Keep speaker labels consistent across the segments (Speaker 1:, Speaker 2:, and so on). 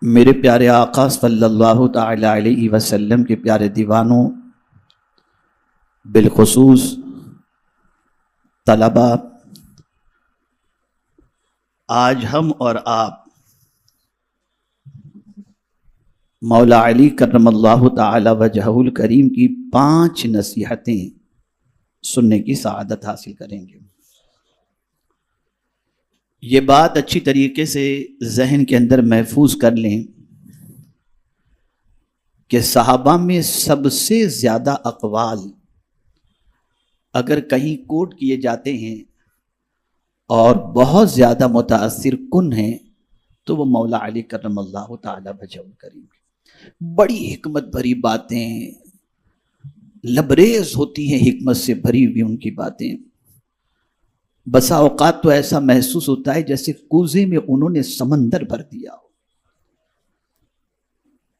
Speaker 1: میرے پیارے آقا صلی اللہ تعالی علیہ وسلم کے پیارے دیوانوں، بالخصوص طلبہ، آج ہم اور آپ مولا علی کرم اللہ تعالی وجہہ الکریم کی 5 نصیحتیں سننے کی سعادت حاصل کریں گے۔ یہ بات اچھی طریقے سے ذہن کے اندر محفوظ کر لیں کہ صحابہ میں سب سے زیادہ اقوال اگر کہیں کوٹ کیے جاتے ہیں اور بہت زیادہ متاثر کن ہیں تو وہ مولا علی کرم اللہ تعالی وجہہ الکریم کی بڑی حکمت بھری باتیں، لبریز ہوتی ہیں حکمت سے بھری ہوئی ان کی باتیں۔ بسا اوقات تو ایسا محسوس ہوتا ہے جیسے کوزے میں انہوں نے سمندر بھر دیا ہو۔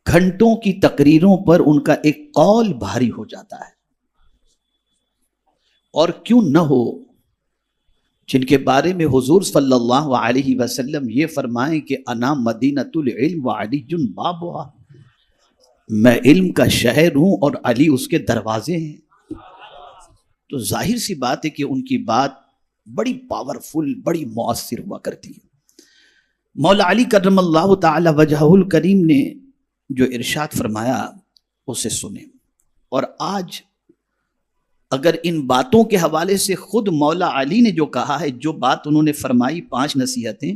Speaker 1: گھنٹوں کی تقریروں پر ان کا ایک قول بھاری ہو جاتا ہے، اور کیوں نہ ہو جن کے بارے میں حضور صلی اللہ علیہ وسلم یہ فرمائیں کہ انا مدینۃ العلم وعلی بابھا، میں علم کا شہر ہوں اور علی اس کے دروازے ہیں۔ تو ظاہر سی بات ہے کہ ان کی بات بڑی پاورفل، بڑی مؤثر ہوا کرتی ہے۔ مولا علی کرم اللہ تعالی وجہہ الکریم نے جو ارشاد فرمایا اسے سنیں، اور آج اگر ان باتوں کے حوالے سے خود مولا علی نے جو کہا ہے، جو بات انہوں نے فرمائی 5 نصیحتیں،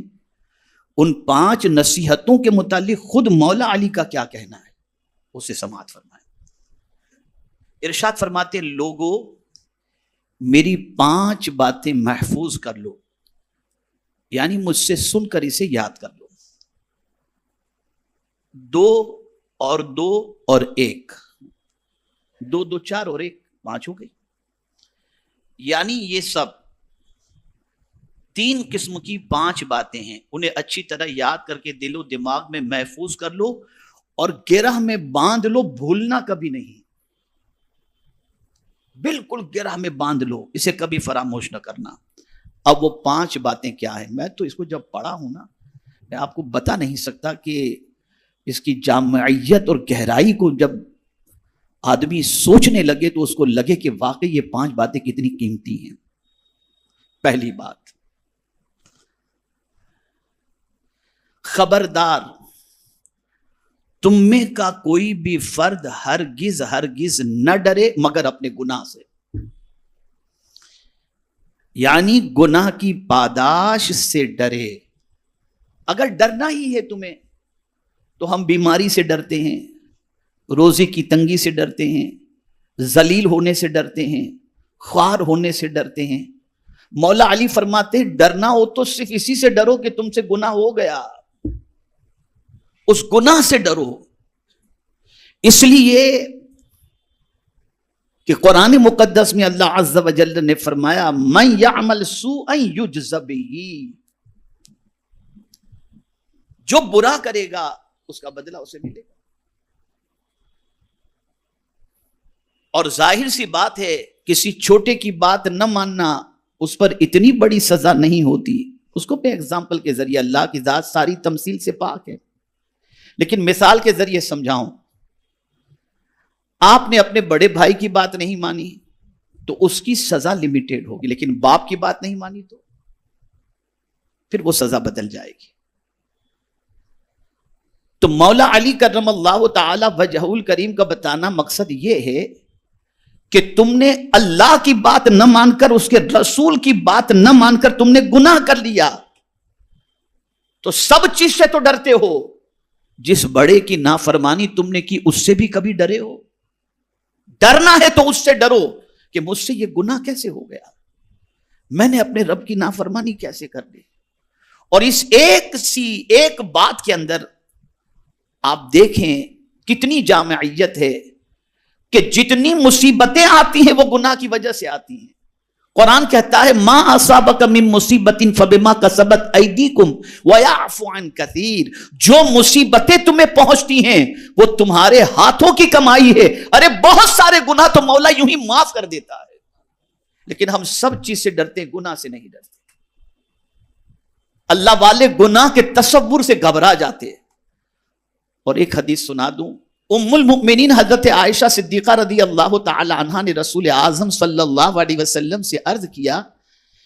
Speaker 1: ان 5 نصیحتوں کے متعلق خود مولا علی کا کیا کہنا ہے اسے سماعت فرمائیں۔ ارشاد فرماتے، لوگوں میری 5 باتیں محفوظ کر لو، یعنی مجھ سے سن کر اسے یاد کر لو۔ 2 اور 2 اور 1، 2 2 4 اور 1 5 ہو گئی، یعنی یہ سب 3 قسم کی 5 باتیں ہیں۔ انہیں اچھی طرح یاد کر کے دل و دماغ میں محفوظ کر لو اور گرہ میں باندھ لو، بھولنا کبھی نہیں، بالکل گرہ میں باندھ لو، اسے کبھی فراموش نہ کرنا۔ اب وہ 5 باتیں کیا ہیں؟ میں تو اس کو جب پڑھا ہوں نا، میں آپ کو بتا نہیں سکتا کہ اس کی جامعیت اور گہرائی کو جب آدمی سوچنے لگے تو اس کو لگے کہ واقعی یہ 5 باتیں کتنی قیمتی ہیں۔ پہلی بات، خبردار، تم میں کا کوئی بھی فرد ہرگز نہ ڈرے مگر اپنے گناہ سے، یعنی گناہ کی پاداش سے ڈرے۔ اگر ڈرنا ہی ہے تمہیں تو ہم بیماری سے ڈرتے ہیں، روزی کی تنگی سے ڈرتے ہیں، ذلیل ہونے سے ڈرتے ہیں، خوار ہونے سے ڈرتے ہیں۔ مولا علی فرماتے ڈرنا ہو تو صرف اسی سے ڈرو کہ تم سے گناہ ہو گیا، اس گناہ سے ڈرو۔ اس لیے کہ قرآن مقدس میں اللہ عز و جل نے فرمایا من یعمل سوءا یجز بہ، جو برا کرے گا اس کا بدلہ اسے ملے گا۔ اور ظاہر سی بات ہے کسی چھوٹے کی بات نہ ماننا اس پر اتنی بڑی سزا نہیں ہوتی۔ اس کو میں ایگزامپل کے ذریعے، اللہ کی ذات ساری تمثیل سے پاک ہے لیکن مثال کے ذریعے سمجھاؤں۔ آپ نے اپنے بڑے بھائی کی بات نہیں مانی تو اس کی سزا لمیٹڈ ہوگی، لیکن باپ کی بات نہیں مانی تو پھر وہ سزا بدل جائے گی۔ تو مولا علی کرم اللہ تعالی وجہہ الکریم کا بتانا مقصد یہ ہے کہ تم نے اللہ کی بات نہ مان کر، اس کے رسول کی بات نہ مان کر تم نے گناہ کر لیا تو سب چیز سے تو ڈرتے ہو، جس بڑے کی نافرمانی تم نے کی اس سے بھی کبھی ڈرے ہو؟ ڈرنا ہے تو اس سے ڈرو کہ مجھ سے یہ گناہ کیسے ہو گیا، میں نے اپنے رب کی نافرمانی کیسے کر لی۔ اور اس ایک بات کے اندر آپ دیکھیں کتنی جامعیت ہے کہ جتنی مصیبتیں آتی ہیں وہ گناہ کی وجہ سے آتی ہیں۔ قرآن کہتا ہے ما اصابک من مصیبت فبما کسبت ایدیکم ویعفو عن کثیر، جو مصیبتیں تمہیں پہنچتی ہیں وہ تمہارے ہاتھوں کی کمائی ہے۔ ارے بہت سارے گناہ تو مولا یوں ہی معاف کر دیتا ہے، لیکن ہم سب چیز سے ڈرتے ہیں، گناہ سے نہیں ڈرتے۔ اللہ والے گناہ کے تصور سے گھبرا جاتے ہیں، اور ایک حدیث سنا دوں. ام المؤمنین حضرت عائشہ صدیقہ رضی اللہ تعالی عنہا نے رسول اعظم صلی اللہ علیہ وسلم سے عرض کیا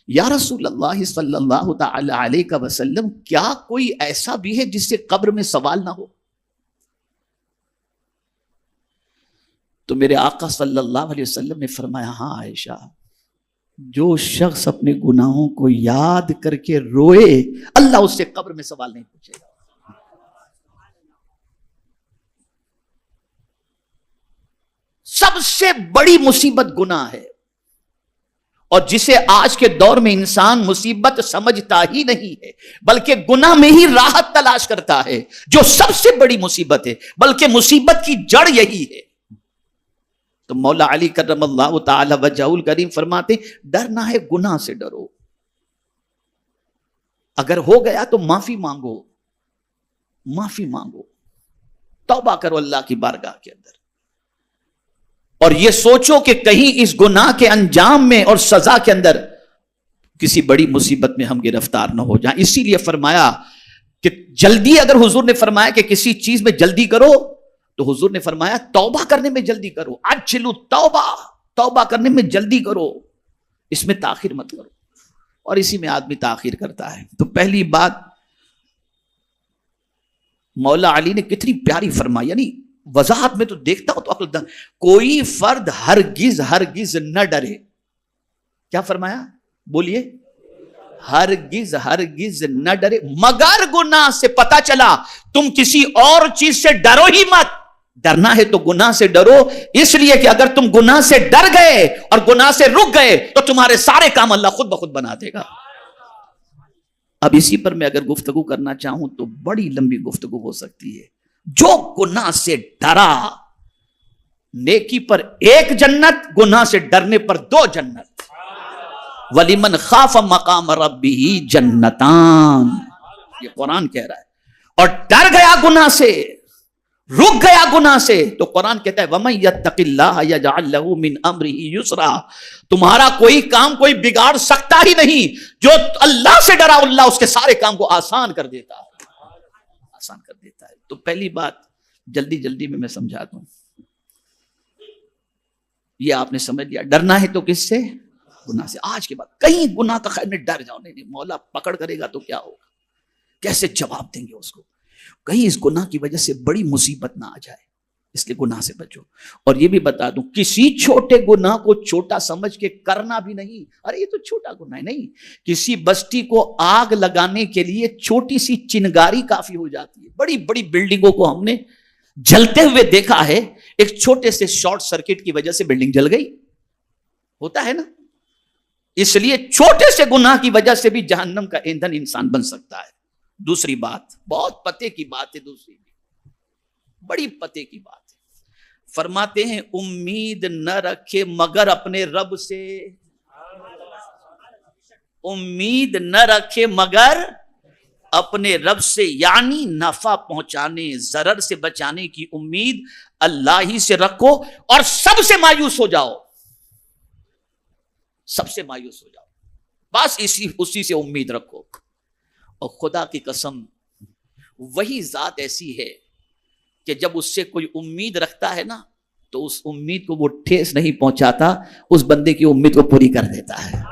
Speaker 1: یا رسول اللہ صلی اللہ تعالی علیہ وسلم کیا کوئی ایسا بھی ہے جس سے قبر میں سوال نہ ہو؟ تو میرے آقا صلی اللہ علیہ وسلم نے فرمایا ہاں عائشہ، جو شخص اپنے گناہوں کو یاد کر کے روئے اللہ اس سے قبر میں سوال نہیں پوچھے گا. سب سے بڑی مصیبت گناہ ہے، اور جسے آج کے دور میں انسان مصیبت سمجھتا ہی نہیں ہے بلکہ گناہ میں ہی راحت تلاش کرتا ہے، جو سب سے بڑی مصیبت ہے، بلکہ مصیبت کی جڑ یہی ہے. تو مولا علی کرم اللہ تعالی وجہہ الکریم فرماتے ڈرنا ہے گناہ سے ڈرو، اگر ہو گیا تو معافی مانگو، معافی مانگو، توبہ کرو اللہ کی بارگاہ کے اندر، اور یہ سوچو کہ کہیں اس گناہ کے انجام میں اور سزا کے اندر کسی بڑی مصیبت میں ہم گرفتار نہ ہو جائیں. اسی لیے فرمایا کہ جلدی، اگر حضور نے فرمایا کہ کسی چیز میں جلدی کرو تو حضور نے فرمایا توبہ کرنے میں جلدی کرو. عجلوا توبہ، توبہ کرنے میں جلدی کرو، اس میں تاخیر مت کرو. اور اسی میں آدمی تاخیر کرتا ہے. تو پہلی بات مولا علی نے کتنی پیاری فرمائی، یعنی وضاحت میں تو دیکھتا ہوں تو عقل دن. کوئی فرد ہرگز ہرگز نہ ڈرے. کیا فرمایا؟ بولیے. ہرگز ہرگز نہ ڈرے مگر گناہ سے. پتا چلا تم کسی اور چیز سے ڈرو ہی مت. ڈرنا ہے تو گناہ سے ڈرو، اس لیے کہ اگر تم گناہ سے ڈر گئے اور گناہ سے رک گئے تو تمہارے سارے کام اللہ خود بخود بنا دے گا. اب اسی پر میں اگر گفتگو کرنا چاہوں تو بڑی لمبی گفتگو ہو سکتی ہے. جو گناہ سے ڈرا، نیکی پر ایک جنت، گناہ سے ڈرنے پر 2 جنت. وَلِمَنْ خَافَ مَقَامَ رَبِّهِ جَنَّتَانِ، یہ قرآن کہہ رہا ہے. اور ڈر گیا گناہ سے، رک گیا گناہ سے، تو قرآن کہتا ہے وَمَن يَتَّقِ اللَّهَ يَجْعَل لَّهُ مِنْ أَمْرِهِ يُسْرًا. تمہارا کوئی کام کوئی بگاڑ سکتا ہی نہیں. جو اللہ سے ڈرا اللہ اس کے سارے کام کو آسان کر دیتا ہے، آسان کر دیتا ہے. تو پہلی بات جلدی جلدی میں سمجھا دوں، یہ آپ نے سمجھ لیا ڈرنا ہے تو کس سے؟ گناہ سے. آج کے بعد کہیں گناہ کا خیال میں ڈر جاؤ، نہیں مولا پکڑ کرے گا تو کیا ہوگا، کیسے جواب دیں گے اس کو. کہیں اس گناہ کی وجہ سے بڑی مصیبت نہ آ جائے، اس لیے گناہ سے بچو. اور یہ بھی بتا دوں کسی چھوٹے گناہ کو چھوٹا سمجھ کے کرنا بھی نہیں. ارے یہ تو چھوٹا گناہ ہے، نہیں. کسی بستی کو آگ لگانے کے لیے چھوٹی سی چنگاری کافی ہو جاتی ہے. بڑی بڑی بلڈنگوں کو ہم نے جلتے ہوئے دیکھا ہے، ایک چھوٹے سے شارٹ سرکٹ کی وجہ سے بلڈنگ جل گئی. ہوتا ہے نا. اس لیے چھوٹے سے گناہ کی وجہ سے بھی جہنم کا ایندھن انسان بن سکتا ہے. دوسری بات بہت پتے کی بات ہے، دوسری بڑی پتے کی بات ہے. فرماتے ہیں امید نہ رکھے مگر اپنے رب سے. امید نہ رکھے مگر اپنے رب سے، یعنی نفع پہنچانے ضرر سے بچانے کی امید اللہ ہی سے رکھو. اور سب سے مایوس ہو جاؤ، سب سے مایوس ہو جاؤ، بس اسی سے امید رکھو. اور خدا کی قسم وہی ذات ایسی ہے کہ جب اس سے کوئی امید رکھتا ہے نا تو اس امید کو وہ ٹھیس نہیں پہنچاتا، اس بندے کی امید کو پوری کر دیتا ہے.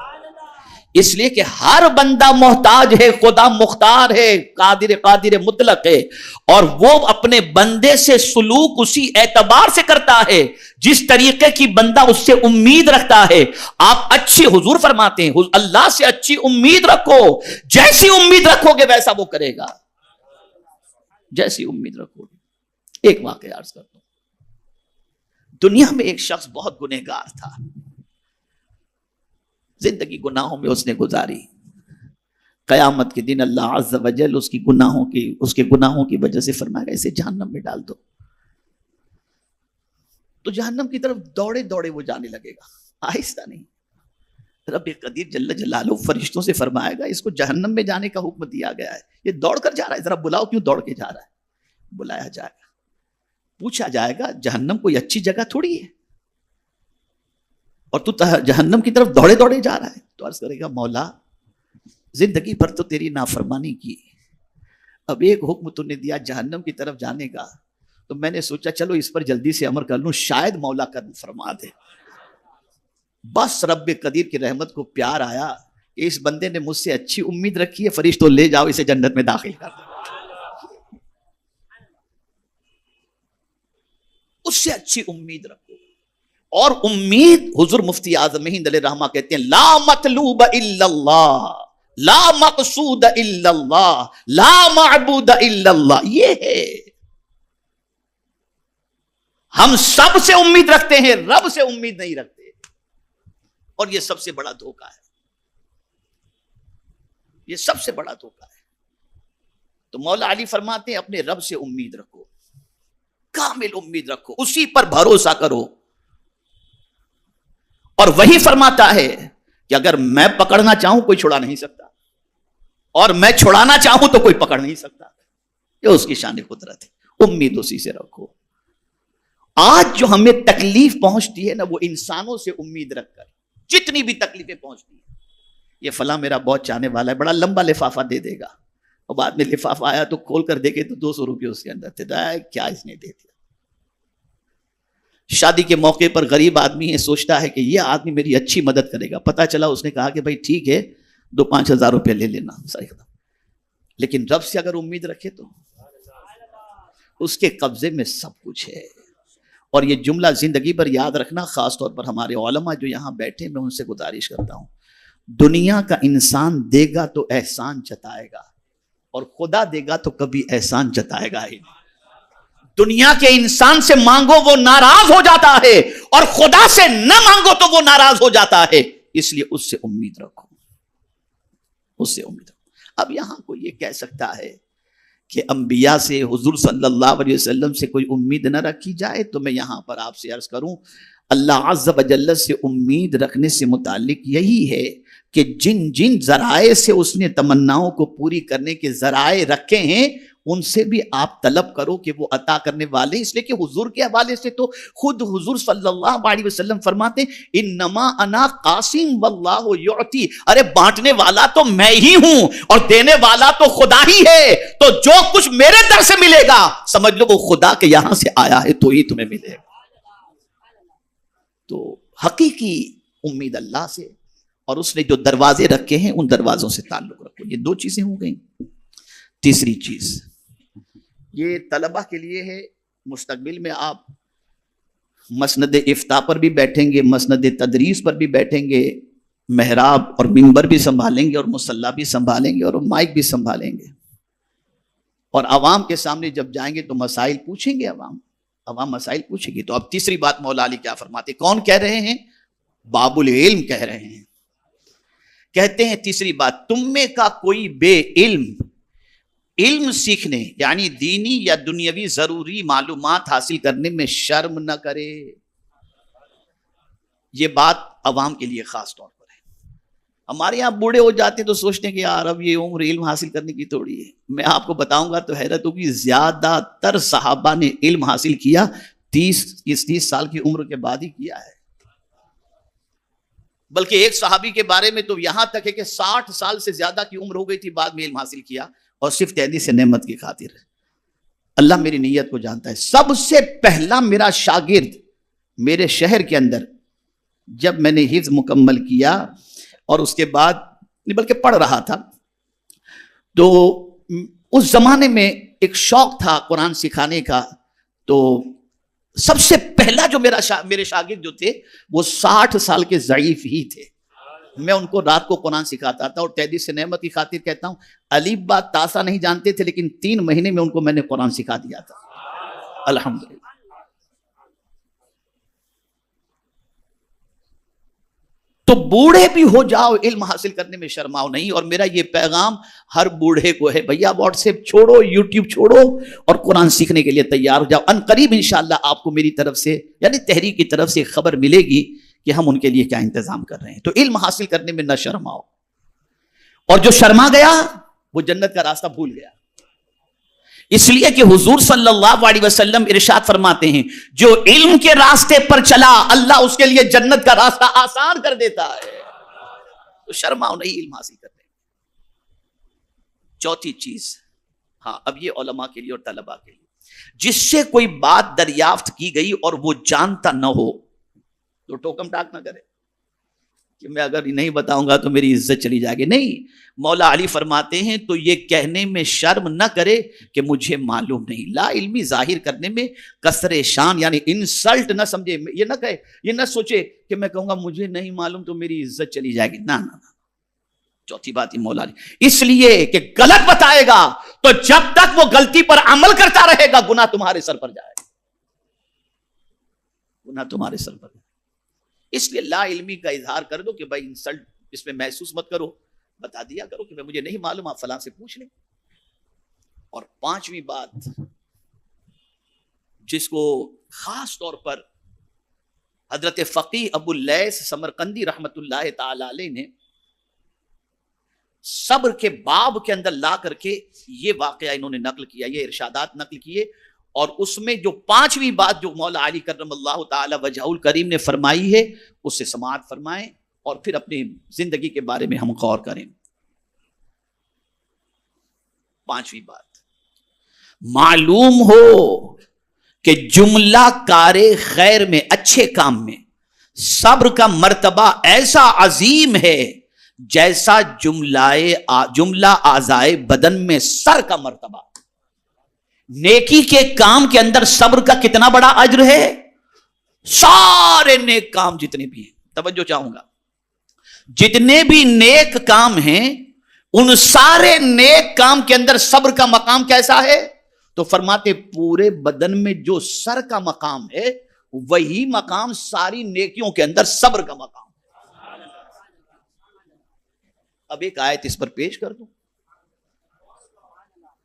Speaker 1: اس لیے کہ ہر بندہ محتاج ہے، خدا مختار ہے، قادر مطلق ہے، اور وہ اپنے بندے سے سلوک اسی اعتبار سے کرتا ہے جس طریقے کی بندہ اس سے امید رکھتا ہے. آپ اچھی، حضور فرماتے ہیں اللہ سے اچھی امید رکھو، جیسی امید رکھو گے ویسا وہ کرے گا، جیسی امید رکھو گے. ایک واقعہ عرض کرتا ہوں. دنیا میں ایک شخص بہت گنہگار تھا، زندگی گناہوں میں اس نے گزاری. قیامت کے دن اللہ عز و جل اس کے گناہوں کی وجہ سے فرمائے گا اسے جہنم میں ڈال دو. تو جہنم کی طرف دوڑے دوڑے وہ جانے لگے گا، آہستہ نہیں. رب قدیر جل جلالہ فرشتوں سے فرمائے گا اس کو جہنم میں جانے کا حکم دیا گیا ہے، یہ دوڑ کر جا رہا ہے، ذرا بلاؤ کیوں دوڑ کے جا رہا ہے. بلایا جائے گا، پوچھا جائے گا جہنم کوئی اچھی جگہ تھوڑی ہے اور تو جہنم کی طرف دوڑے دوڑے جا رہا ہے. تو عرض کرے گا مولا زندگی پر تو تیری نافرمانی کی، اب ایک حکم تو نے دیا جہنم کی طرف جانے کا، تو میں نے سوچا چلو اس پر جلدی سے عمل کر لوں، شاید مولا کرم فرما دے۔ بس رب قدیر کی رحمت کو پیار آیا کہ اس بندے نے مجھ سے اچھی امید رکھی ہے، فرشتوں لے جاؤ اسے جنت میں داخل کر دو۔ اس سے اچھی امید رکھو۔ اور امید حضور مفتی اعظم ہند علیہ رحمہ کہتے ہیں لا مطلوب الا اللہ، لا مقصود الا اللہ، لا معبود الا اللہ۔ یہ ہے، ہم سب سے امید رکھتے ہیں، رب سے امید نہیں رکھتے، اور یہ سب سے بڑا دھوکہ ہے، یہ سب سے بڑا دھوکہ ہے۔ تو مولا علی فرماتے ہیں اپنے رب سے امید رکھو، کامل امید رکھو، اسی پر بھروسہ کرو۔ اور وہی فرماتا ہے کہ اگر میں پکڑنا چاہوں کوئی چھڑا نہیں سکتا، اور میں چھڑانا چاہوں تو کوئی پکڑ نہیں سکتا، یہ اس کی شان قدرت ہے۔ امید اسی سے رکھو۔ آج جو ہمیں تکلیف پہنچتی ہے نا، وہ انسانوں سے امید رکھ کر، جتنی بھی تکلیفیں پہنچتی ہیں، یہ فلاں میرا بہت چاہنے والا ہے، بڑا لمبا لفافہ دے دے گا، اور بعد میں لفافہ آیا تو کھول کر دیکھے تو 200 روپے اس کے اندر تھے، کیا اس نے دے دیا۔ شادی کے موقع پر غریب آدمی ہے، سوچتا ہے کہ یہ آدمی میری اچھی مدد کرے گا، پتہ چلا اس نے کہا کہ بھائی ٹھیک ہے 2-5 ہزار روپے لے لینا، صحیح ختم۔ لیکن رب سے اگر امید رکھے تو اس کے قبضے میں سب کچھ ہے۔ اور یہ جملہ زندگی پر یاد رکھنا، خاص طور پر ہمارے علماء جو یہاں بیٹھے، میں ان سے گزارش کرتا ہوں، دنیا کا انسان دے گا تو احسان جتائے گا، اور خدا دے گا تو کبھی احسان جتائے گا ہی نہیں۔ دنیا کے انسان سے مانگو وہ ناراض ہو جاتا ہے، اور خدا سے نہ مانگو تو وہ ناراض ہو جاتا ہے، اس لیے اس سے امید رکھو، اس سے امید رکھو۔ اب یہاں کوئی یہ کہہ سکتا ہے کہ انبیاء سے، حضور صلی اللہ علیہ وسلم سے کوئی امید نہ رکھی جائے، تو میں یہاں پر آپ سے عرض کروں، اللہ عز و جل سے امید رکھنے سے متعلق یہی ہے کہ جن جن ذرائع سے اس نے تمناؤں کو پوری کرنے کے ذرائع رکھے ہیں، ان سے بھی آپ طلب کرو کہ وہ عطا کرنے والے، اس لیے کہ حضور کے حوالے سے تو خود حضور صلی اللہ علیہ وسلم فرماتے ہیں انما انا قاسم واللہ یعطی، ارے بانٹنے والا تو میں ہی ہوں اور دینے والا تو خدا ہی ہے، تو جو کچھ میرے در سے ملے گا سمجھ لو وہ خدا کے یہاں سے آیا ہے تو ہی تمہیں ملے گا۔ تو حقیقی امید اللہ سے، اور اس نے جو دروازے رکھے ہیں ان دروازوں سے تعلق رکھو۔ یہ 2 چیزیں ہو گئیں۔ تیسری چیز یہ طلبہ کے لیے ہے، مستقبل میں آپ مسند افتاء پر بھی بیٹھیں گے، مسند تدریس پر بھی بیٹھیں گے، محراب اور منبر بھی سنبھالیں گے، اور مصلی بھی سنبھالیں گے، اور مائک بھی سنبھالیں گے، اور عوام کے سامنے جب جائیں گے تو مسائل پوچھیں گے، عوام مسائل پوچھیں گے۔ تو اب تیسری بات مولا علی کیا فرماتے، کون کہہ رہے ہیں؟ باب العلم کہہ رہے ہیں۔ کہتے ہیں تیسری بات، تم میں کا کوئی بے علم سیکھنے یعنی دینی یا دنیاوی ضروری معلومات حاصل کرنے میں شرم نہ کرے۔ یہ بات عوام کے لیے خاص طور پر ہے۔ ہمارے یہاں بوڑھے ہو جاتے ہیں تو سوچتے ہیں کہ یار اب یہ عمر علم حاصل کرنے کی تھوڑی ہے۔ میں آپ کو بتاؤں گا تو حیرت ہوگی، زیادہ تر صحابہ نے علم حاصل کیا 30 سال کی عمر کے بعد ہی کیا ہے۔ بلکہ ایک صحابی کے بارے میں تو یہاں تک ہے کہ 60 سال سے زیادہ کی عمر ہو گئی تھی، بعد میں علم حاصل کیا، اور صرف تحدیث نعمت کی خاطر۔ اللہ میری نیت کو جانتا ہے۔ سب سے پہلا میرا شاگرد میرے شہر کے اندر جب میں نے حفظ مکمل کیا اور اس کے بعد بلکہ پڑھ رہا تھا، تو اس زمانے میں ایک شوق تھا قرآن سکھانے کا، تو سب سے پہلا جو میرے شاگرد جو تھے وہ 60 سال کے ضعیف ہی تھے۔ میں ان کو رات کو قرآن سکھاتا تھا، اور تحدیث نعمت کی خاطر کہتا ہوں، الف با تاسا نہیں جانتے تھے، لیکن 3 مہینے میں ان کو میں نے قرآن سکھا دیا تھا، الحمدللہ۔ تو بوڑھے بھی ہو جاؤ، علم حاصل کرنے میں شرماؤ نہیں۔ اور میرا یہ پیغام ہر بوڑھے کو ہے، بھیا واٹس ایپ چھوڑو، یوٹیوب چھوڑو، اور قرآن سیکھنے کے لیے تیار ہو جاؤ۔ ان قریب انشاءاللہ آپ کو میری طرف سے یعنی تحریک کی طرف سے خبر ملے گی کہ ہم ان کے لیے کیا انتظام کر رہے ہیں۔ تو علم حاصل کرنے میں نہ شرماؤ، اور جو شرما گیا وہ جنت کا راستہ بھول گیا۔ اس لیے کہ حضور صلی اللہ علیہ وسلم ارشاد فرماتے ہیں، جو علم کے راستے پر چلا اللہ اس کے لیے جنت کا راستہ آسان کر دیتا ہے۔ تو شرماؤ نہیں علم حاصل کرنے۔ چوتھی چیز ہاں اب یہ علماء کے لیے اور طلباء کے لیے، جس سے کوئی بات دریافت کی گئی اور وہ جانتا نہ ہو تو ٹوکم ٹاک نہ کرے کہ میں اگر نہیں بتاؤں گا تو میری عزت چلی جائے گی. نہیں، مولا علی فرماتے ہیں تو یہ کہنے میں شرم نہ کرے کہ مجھے معلوم نہیں. لا علمی ظاہر کرنے میں کسر شان یعنی انسلٹ نہ سمجھے، یہ نہ کہے، یہ نہ سوچے کہ میں کہوں گا مجھے نہیں معلوم تو میری عزت چلی جائے گی. نہ نہ. چوتھی بات یہ مولا علی اس لیے کہ غلط بتائے گا تو جب تک وہ غلطی پر عمل کرتا رہے گا گناہ تمہارے سر پر جائے گا، گناہ تمہارے سر پر. اس لیے لا علمی کا اظہار کر دو کہ بھائی انسلٹ اس میں محسوس مت کرو، بتا دیا کرو کہ مجھے نہیں معلوم، آپ فلاں سے پوچھ لیں. اور پانچویں بات جس کو خاص طور پر حضرت فقیہ ابو اللیث سمرقندی رحمت اللہ تعالی علیہ نے صبر کے باب کے اندر لا کر کے یہ واقعہ انہوں نے نقل کیا، یہ ارشادات نقل کیے، اور اس میں جو پانچویں بات جو مولا علی کرم اللہ تعالی وجہہ الکریم نے فرمائی ہے اس سے سماعت فرمائیں اور پھر اپنی زندگی کے بارے میں ہم غور کریں. پانچویں بات، معلوم ہو کہ جملہ کار خیر میں، اچھے کام میں صبر کا مرتبہ ایسا عظیم ہے جیسا جملہ اعضائے بدن میں سر کا مرتبہ. نیکی کے کام کے اندر صبر کا کتنا بڑا اجر ہے. سارے نیک کام جتنے بھی ہیں، توجہ چاہوں گا، جتنے بھی نیک کام ہیں ان سارے نیک کام کے اندر صبر کا مقام کیسا ہے؟ تو فرماتے پورے بدن میں جو سر کا مقام ہے وہی مقام ساری نیکیوں کے اندر صبر کا مقام. اب ایک آیت اس پر پیش کر دوں.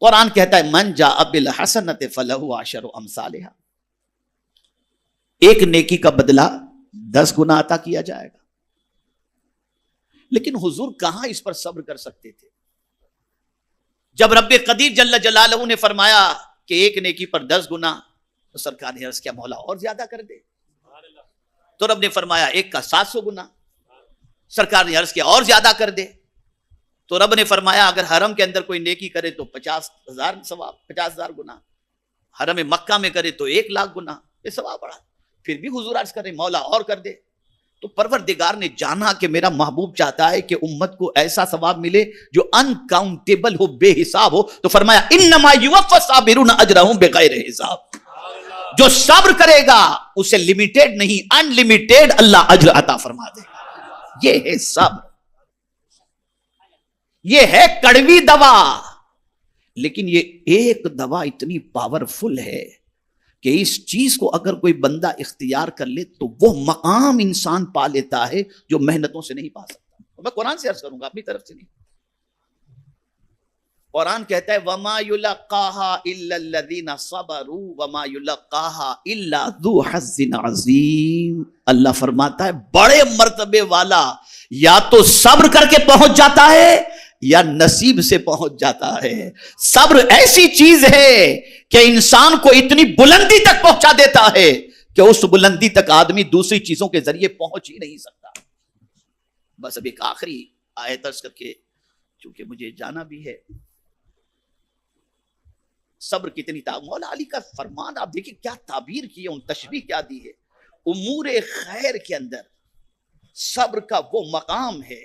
Speaker 1: قرآن کہتا ہے من جاء بالحسنۃ فلہ عشر امثالھا، ایک نیکی کا بدلہ 10 گنا عطا کیا جائے گا. لیکن حضور کہاں اس پر صبر کر سکتے تھے جب رب قدیر جل جلالہ نے فرمایا کہ ایک نیکی پر 10 گنا، تو سرکار نے عرض کیا مولا اور زیادہ کر دے. تو رب نے فرمایا ایک کا 700 گنا. سرکار نے عرض کیا اور زیادہ کر دے. تو رب نے فرمایا اگر حرم کے اندر کوئی نیکی کرے تو 50,000 ثواب، 50,000 گنا. حرم مکہ میں کرے تو 1,00,000 گنا، یہ ثواب بڑا. پھر بھی حضور عرض کرے مولا اور کر دے. تو پروردگار نے جانا کہ میرا محبوب چاہتا ہے کہ امت کو ایسا ثواب ملے جو انکاؤنٹیبل ہو، بے حساب ہو. تو فرمایا انما یوفی الصابرون اجرهم بغیر حساب. جو صبر کرے گا اسے لمیٹڈ نہیں ان لمیٹڈ اللہ اجر عطا فرما دے گا. یہ ہے صبر، یہ ہے کڑوی دوا. لیکن یہ ایک دوا اتنی پاورفل ہے کہ اس چیز کو اگر کوئی بندہ اختیار کر لے تو وہ مقام انسان پا لیتا ہے جو محنتوں سے نہیں پا سکتا. میں قرآن سے عرض کروں گا، اپنی طرف سے نہیں. قرآن کہتا ہے وَمَا يُلَقَّاهَا إِلَّا الَّذِينَ صَبَرُوا وَمَا يُلَقَّاهَا إِلَّا ذُو حَظٍّ عَظِيمٍ. اللہ فرماتا ہے بڑے مرتبے والا یا تو صبر کر کے پہنچ جاتا ہے یا نصیب سے پہنچ جاتا ہے. صبر ایسی چیز ہے کہ انسان کو اتنی بلندی تک پہنچا دیتا ہے کہ اس بلندی تک آدمی دوسری چیزوں کے ذریعے پہنچ ہی نہیں سکتا. بس اب ایک آخری آیت عرض کر کے چونکہ مجھے جانا بھی ہے. صبر کتنی مولا علی کا فرمان آپ دیکھیں کیا تعبیر کی ہے، ان تشبیہ کیا دی ہے. امور خیر کے اندر صبر کا وہ مقام ہے،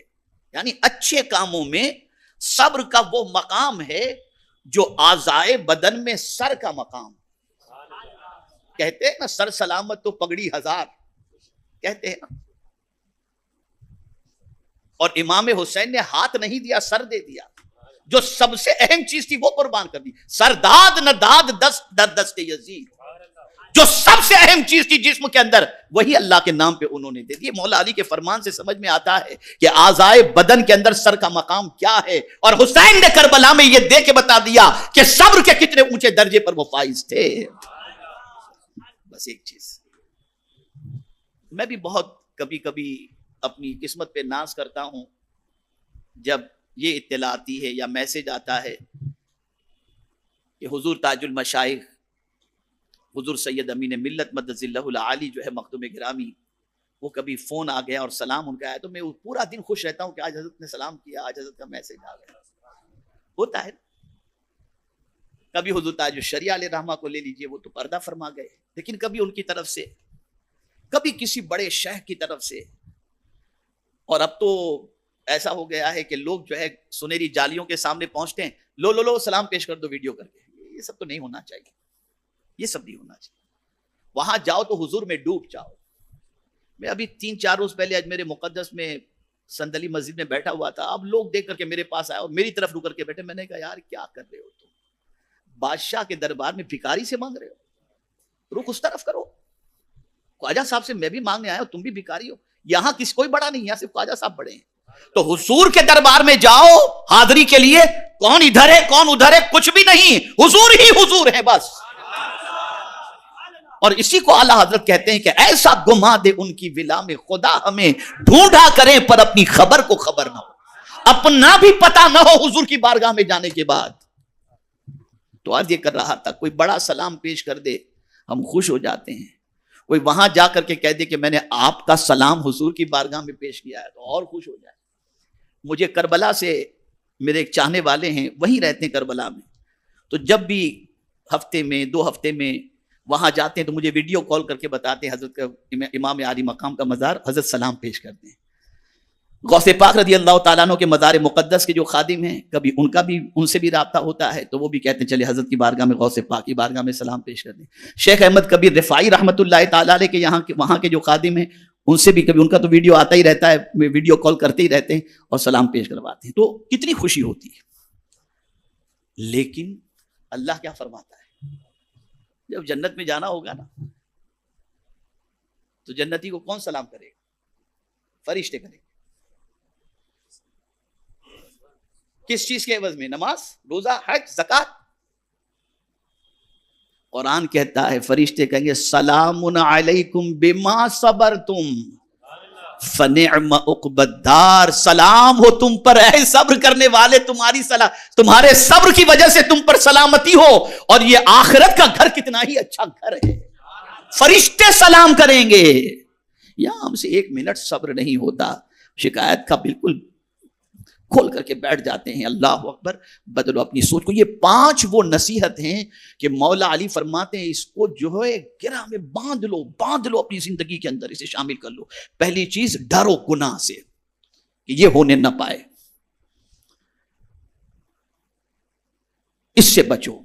Speaker 1: یعنی اچھے کاموں میں صبر کا وہ مقام ہے جو اعضائے بدن میں سر کا مقام. کہتے ہیں نا سر سلامت تو پگڑی ہزار، کہتے ہیں نا. اور امام حسین نے ہاتھ نہیں دیا، سر دے دیا. جو سب سے اہم چیز تھی وہ قربان کر دی. سرداد نہ داد دست در دست یزید، جو سب سے اہم چیز تھی جسم کے اندر وہی اللہ کے نام پہ انہوں نے دے دی. مولا علی کے فرمان سے سمجھ میں آتا ہے کہ اعضائے بدن کے اندر سر کا مقام کیا ہے. اور حسین نے کربلا میں یہ دے کے بتا دیا کہ صبر کے کتنے اونچے درجے پر وہ فائز تھے. بس ایک چیز میں بھی بہت کبھی کبھی اپنی قسمت پہ ناز کرتا ہوں جب یہ اطلاع آتی ہے یا میسج آتا ہے کہ حضور تاج المشائخ حضور سید امین ملت مدد اللہ العالی جو ہے مخدوم گرامی، وہ کبھی فون آ گیا اور سلام ان کا آیا تو میں پورا دن خوش رہتا ہوں کہ آج حضرت نے سلام کیا، آج حضرت کا میسج آ گیا. ہوتا ہے کبھی حضرت تاج الشریعہ علیہ رحمہ کو لے لیجئے، وہ تو پردہ فرما گئے، لیکن کبھی ان کی طرف سے، کبھی کسی بڑے شیخ کی طرف سے. اور اب تو ایسا ہو گیا ہے کہ لوگ جو ہے سنہری جالیوں کے سامنے پہنچتے ہیں، لو سلام پیش کر دو ویڈیو کر کے. یہ سب تو نہیں ہونا چاہیے، یہ سب نہیں ہونا چاہیے. وہاں جاؤ تو حضور میں ڈوب جاؤ. میں ابھی 3-4 روز پہلے اجمیر مقدس میں صندلی مسجد میں بیٹھا ہوا تھا. اب لوگ دیکھ کر کے میرے پاس آئے اور میری طرف رو کر کے بیٹھے. میں نے کہا یار کیا کر رہے ہو تم؟ بادشاہ کے دربار میں بھکاری سے مانگ رہے ہو؟ رخ اس طرف کرو. خواجہ صاحب سے میں بھی مانگنے آیا ہوں، تم بھی بھکاری ہو. یہاں کسی کوئی بڑا نہیں، یہاں صرف خواجہ صاحب بڑے ہیں. تو حضور کے دربار میں جاؤ حاضری کے لیے، کون ادھر ہے کون ادھر ہے کچھ بھی نہیں، حضور ہی حضور ہے بس. اور اسی کو اعلیٰ حضرت کہتے ہیں کہ ایسا گما دے ان کی ولا میں خدا ہمیں ڈھونڈا کریں پر اپنی خبر کو خبر نہ ہو، اپنا بھی پتا نہ ہو حضور کی بارگاہ میں جانے کے بعد. تو آج یہ کر رہا تھا، کوئی بڑا سلام پیش کر دے ہم خوش ہو جاتے ہیں، کوئی وہاں جا کر کے کہہ دے کہ میں نے آپ کا سلام حضور کی بارگاہ میں پیش کیا ہے تو اور خوش ہو جائے. مجھے کربلا سے میرے ایک چاہنے والے ہیں، وہیں رہتے ہیں کربلا میں، تو جب بھی ہفتے میں 2 ہفتے میں وہاں جاتے ہیں تو مجھے ویڈیو کال کر کے بتاتے ہیں حضرت کا امام عالی مقام کا مزار، حضرت سلام پیش کرتے ہیں. غوث پاک رضی اللہ تعالیٰ عنہ کے مزار مقدس کے جو خادم ہیں، کبھی ان کا بھی ان سے بھی رابطہ ہوتا ہے تو وہ بھی کہتے ہیں چلے حضرت کی بارگاہ میں، غوث پاک کی بارگاہ میں سلام پیش کر دیں. شیخ احمد کبیر رفاعی رحمۃ اللہ تعالیٰ علیہ کے یہاں کے وہاں کے جو خادم ہیں ان سے بھی کبھی ان کا تو ویڈیو آتا ہی رہتا ہے، ویڈیو کال کرتے ہی رہتے ہیں اور سلام پیش کرواتے ہیں. تو کتنی خوشی ہوتی ہے. لیکن اللہ کیا فرماتا ہے، جب جنت میں جانا ہوگا نا تو جنتی کو کون سلام کرے گا؟ فرشتے کریں گے. کس چیز کے عوض میں؟ نماز، روزہ، حج، زکات. قرآن کہتا ہے فرشتے کہیں گے سلام علیکم بما صبرتم فنعم عقبی الدار. سلام ہو تم پر اے صبر کرنے والے، تمہارے صبر کی وجہ سے تم پر سلامتی ہو، اور یہ آخرت کا گھر کتنا ہی اچھا گھر ہے. فرشتے سلام کریں گے. یہاں ہم سے 1 منٹ صبر نہیں ہوتا، شکایت کا بالکل کھول کر کے بیٹھ جاتے ہیں. اللہ اکبر. بدلو اپنی سوچ کو. یہ 5 وہ نصیحت ہیں کہ مولا علی فرماتے ہیں اس کو جو ہے گرہ میں باندھ لو اپنی زندگی کے اندر، اسے شامل کر لو. پہلی چیز ڈرو گناہ سے کہ یہ ہونے نہ پائے، اس سے بچو.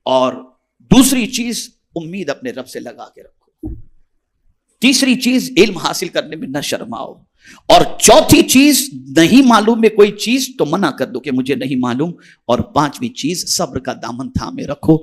Speaker 1: اور دوسری چیز امید اپنے رب سے لگا کے رکھو. تیسری چیز علم حاصل کرنے میں نہ شرماؤ. اور چوتھی چیز نہیں معلوم ہے کوئی چیز تو منع کر دو کہ مجھے نہیں معلوم. اور 5ویں چیز صبر کا دامن تھامے رکھو.